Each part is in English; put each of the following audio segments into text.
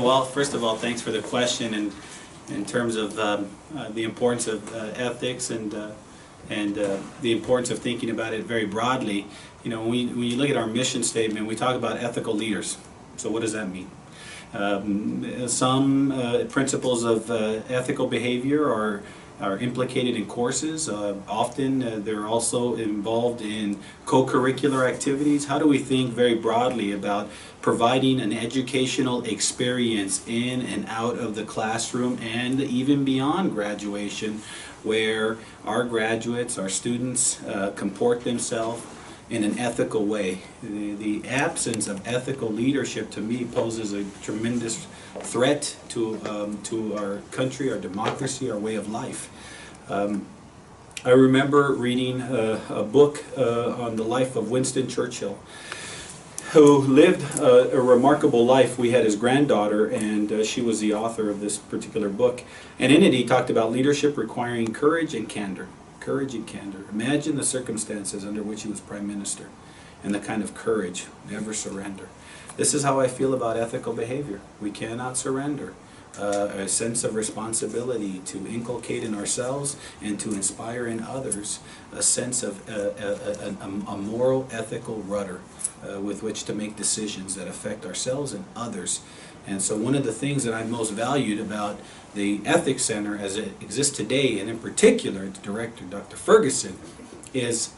Well, first of all, thanks for the question. And in terms of the importance of ethics and the importance of thinking about it very broadly, when you look at our mission statement, we talk about ethical leaders. So what does that mean? Some principles of ethical behavior are implicated in courses. Often they're also involved in co-curricular activities. How do we think very broadly about providing an educational experience in and out of the classroom and even beyond graduation, where our graduates, our students comport themselves in an ethical way? The absence of ethical leadership to me poses a tremendous threat to our country, our democracy, our way of life. I remember reading a book on the life of Winston Churchill, who lived a remarkable life. We had his granddaughter, and she was the author of this particular book. And in it he talked about leadership requiring courage and candor. Courage and candor. Imagine the circumstances under which he was Prime Minister and the kind of courage, never surrender. This is how I feel about ethical behavior. We cannot surrender. A sense of responsibility to inculcate in ourselves and to inspire in others a sense of a moral, ethical rudder with which to make decisions that affect ourselves and others. And so one of the things that I most valued about the Ethics Center as it exists today, and in particular its director, Dr. Ferguson, is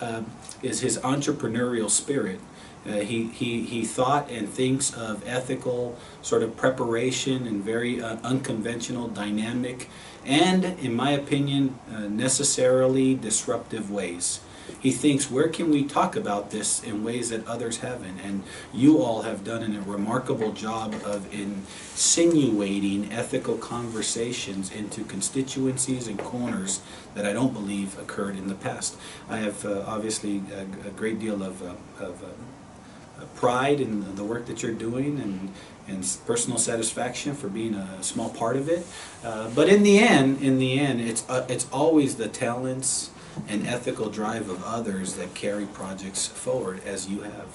his entrepreneurial spirit. He thought and thinks of ethical sort of preparation in very unconventional, dynamic, and, in my opinion, necessarily disruptive ways. He thinks, where can we talk about this in ways that others haven't? And you all have done a remarkable job of insinuating ethical conversations into constituencies and corners that I don't believe occurred in the past. I have obviously a great deal of pride in the work that you're doing, and personal satisfaction for being a small part of it. But in the end, it's always the talents and ethical drive of others that carry projects forward, as you have.